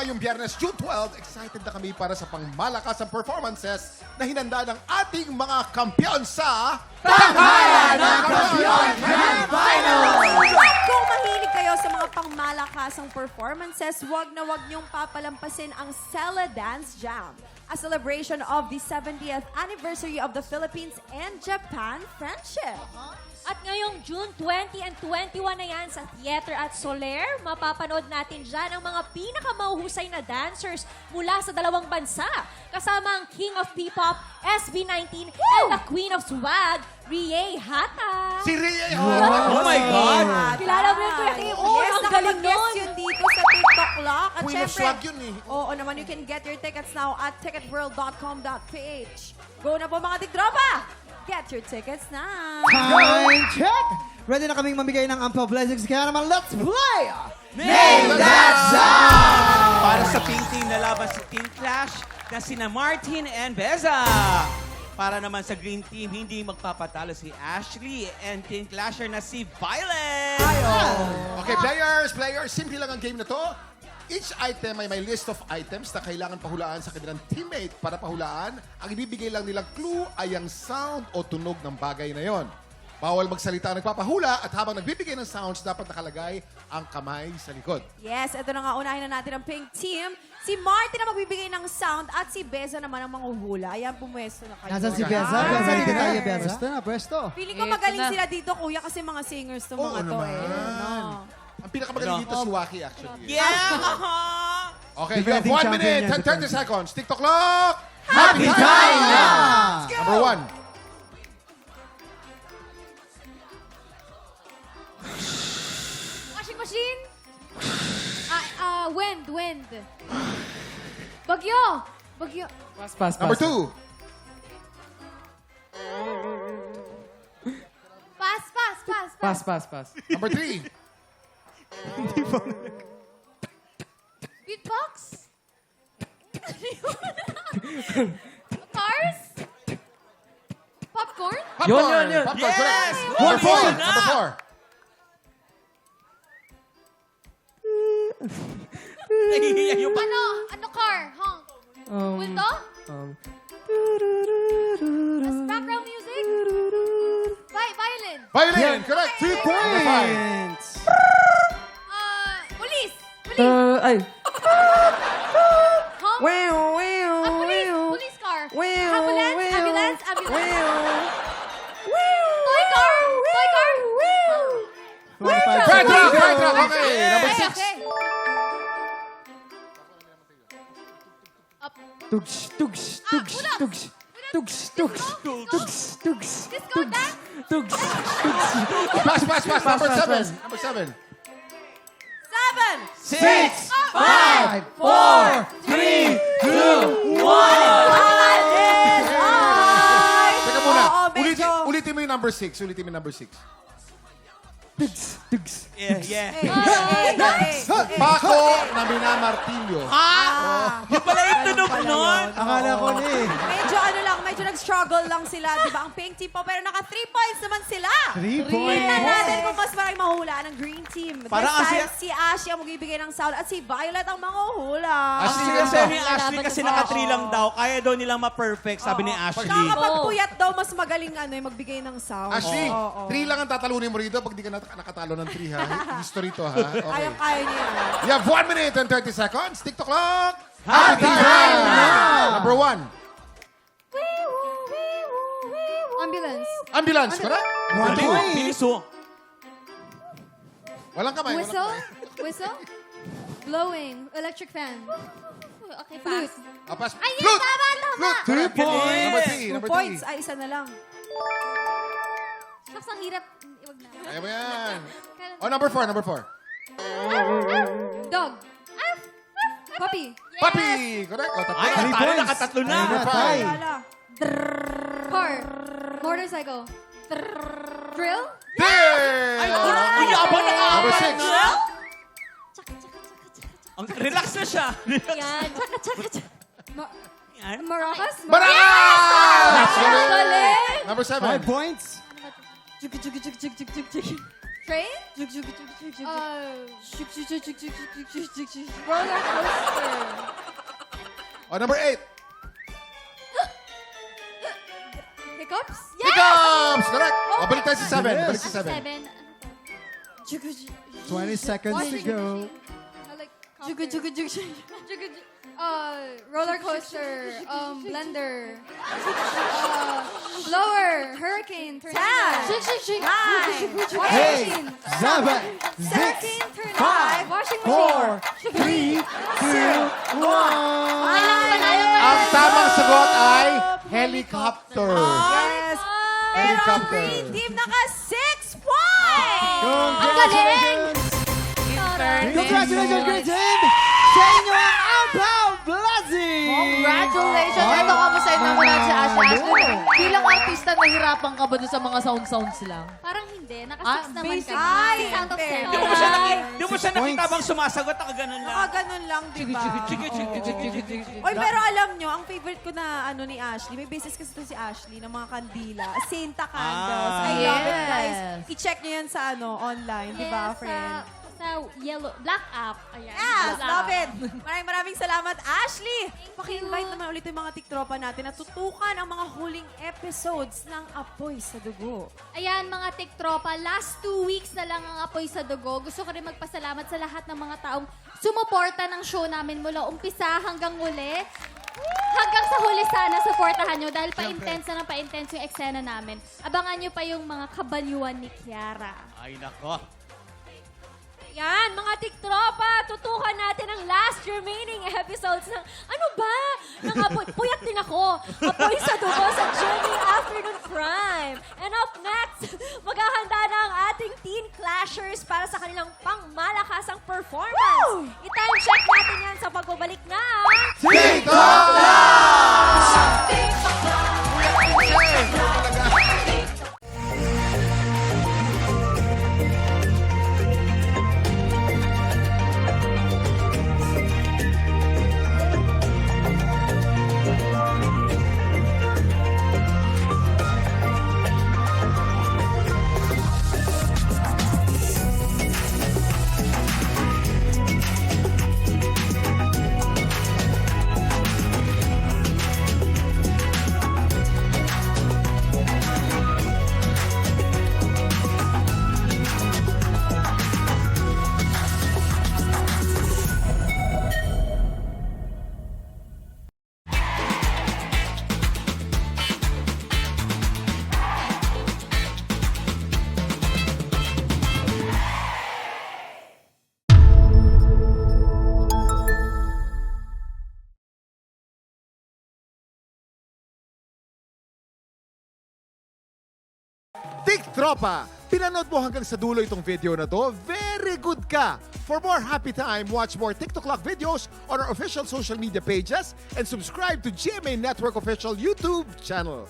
ngayong Biyernes, June 12, excited na kami para sa pangmalakasang performances na hinanda ng ating mga kampiyon sa Tanghalan ng Kampiyon Grand Final! At kung mahilig kayo sa mga pangmalakasang performances, wag na wag niyong papalampasin ang Sela Dance Jam, a celebration of the 70th anniversary of the Philippines and Japan friendship. At ngayong June 20 and 21 na yan sa Theater at Soler, mapapanood natin dyan ang mga pinakamauhusay na dancers mula sa dalawang bansa. Kasama ang King of P-Pop, SB19, and the Queen of Swag, Rie Hata. si Ria. Oh my God! Kilala mo yung Kuya Kim? Oo, Yes, ang galing nakapag-guest nun. yun dito sa TikTok Lock. At Queen of syempre, Swag yun eh. Oo naman, you can get your tickets now at ticketworld.com.ph. Go na po mga tiktropa! Get your tickets now! Time check! Ready na kaming mamigay ng Ampao Blessings. Kaya naman, let's play! Name that sound! Para sa pink team na laban si Team Clash na sina Martin and Beza. Para naman sa green team, hindi magpapatalo si Ashley and Team Clasher na si Violet. Okay, players, simple lang ang game na to. Each item ay may list of items na kailangan pahulaan sa kanilang teammate. Para pahulaan, ang ibibigay lang nilang clue ay ang sound o tunog ng bagay na yon. Bawal magsalita ang nagpapahula at habang nagbibigay ng sounds, dapat nakalagay ang kamay sa likod. Yes, ito na nga, unahin na natin ang pink team. Si Martin na magbibigay ng sound at si Beza naman ang manghuhula. Ayan, pumwesto na kayo. Nasaan si Okay. Beza? Ready na tayo, Beza? Presto na, presto. Feeling ko magaling sila dito, kuya, kasi mga singers to Oo mga to naman. eh. No. Ang pinakamagaling dito si Waki actually. Yeah! Okay, you have Defending 1 champion minute yan, and 30 defending. seconds. TikTok clock! Happy time na! Number 1. Washing machine. Wind. Bagyo. Pass. Number 2. Pass. Number 3. Beatbox. Cars. Popcorn. Popcorn. Yun. Popcorn, Yes! correct. One Number 4. point na! Number 4. Nahihiya yung Ano car? Honk. Window? Background music? Violin. Violin, correct. 3 points! Police. Ay. Honk. Police car. Ambulance. Toy car. Fire truck. Okay, number 6. Okay. Disco dance. Pass. Number 7. 7! 6, 5, 4, 3, 2, 1. Teka muna. Oo, medyo. Ulitin mo yung number 6. Yeah. Paco na Martillo. Yung pala yung tunog nun. Akala ko na eh. Medyo nag-struggle lang sila, di ba? Ang pink team po, pero naka 3 points naman sila. 3 Tingnan points! natin kung mas maraming mahula ng green team. Parang This time, kasi- si Ashley ang magbibigay ng sound at si Violet ang manguhula. Ashley, Kasi sabi ni Ashley kasi naka-3 lang daw. Kaya daw nilang ma-perfect, sabi ni Ashley. Saka kapag puyat daw, mas magaling magbigay ng sound. Ashley, Oo. 3 lang ang tatalunin mo rito pag di ka nakatalo ng 3 ha. History to ha. Okay. Kaya niya. You have 1 minute and 30 seconds. TikTok clock. Happy time now! Number 1. Ambulance, correct? Number 2. Piniso. Walang kamay. Whistle. Blowing. Electric fan. Okay, pass. Pass. Ay, Flute! tama. Flute! 3 points! Number 2 3. points. Ay, isa na lang. Shucks, ang hirap. Iwag na. Kaya mo yan. Oh, number 4. Dog. Puppy. Puppy! Correct? Oh, tatlo Ay, na. natalo, nakatatlo na. Ayun na, Number tay. 5. Wala. Car. Motorcycle. Drill. Damn! Ang yabang Number nakaapat 6. na. Ang relax na siya. Yan. Yan. Maracas. Maracas! Galing. Number 7. 5 points! Train? Roller coaster. O, number 8. Hiccups? Hiccups! Correct! O, balik tayo sa 7. Yes. Balik sa 7. 20 seconds to go. Roller coaster, blender, blower, hurricane, tornado, 10, 9, Hey, 7, 6, 5, washing 4, machine. 3, 2, 1. Ang tamang sagot ay helicopter. Yes. Pero ang Helicopter. green team naka 6 points! Congratulations! Congratulations, great team! Sa inyo ang Ampaw Blessing! Congratulations! Ito, kamustahin naman natin si Ashley. Ashley, bilang artista, nahirapan ka ba dun sa mga sounds lang? Parang hindi. Naka-6 Ah, naman basic. kami. Ay, 6 out of hindi. 7. Di mo siya nakita bang sumasagot? Ganun lang. Ganun lang, di ba? Oy, pero alam nyo, ang favorite ko na ano ni Ashley, may business kasi to si Ashley ng mga kandila. Santa candles. I love it, guys. Yes. I-check nyo yan sa ano, online, di ba, friend? Sa yellow, black app. Ayan. Yes, Black love app. it. Maraming salamat, Ashley. Paki-invite naman ulit yung mga tiktropa natin na tutukan ang mga huling episodes ng Apoy sa Dugo. Ayan, mga tiktropa, last 2 weeks na lang ang Apoy sa Dugo. Gusto ko rin magpasalamat sa lahat ng mga taong sumuporta ng show namin mula umpisa hanggang huli. Hanggang sa huli sana, supportahan nyo dahil pa-intense na pa-intense yung eksena namin. Abangan nyo pa yung mga kabaliwan ni Kiara. Ay, nako. Yan, mga tiktropa, tutukan natin ang last remaining episodes ng, ano ba? Ng Apoy, puyat din ako. Apoy sa Dugo sa Jimmy Afternoon Prime. And up next, maghahanda na ang ating Teen Clashers para sa kanilang pangmalakasang performance. I-time check natin yan sa pagbabalik ng... TikTok Live! Tiktropa, pinanood mo hanggang sa dulo itong video na to? Very good ka! For more happy time, watch more TikTok Lock videos on our official social media pages and subscribe to GMA Network official YouTube channel.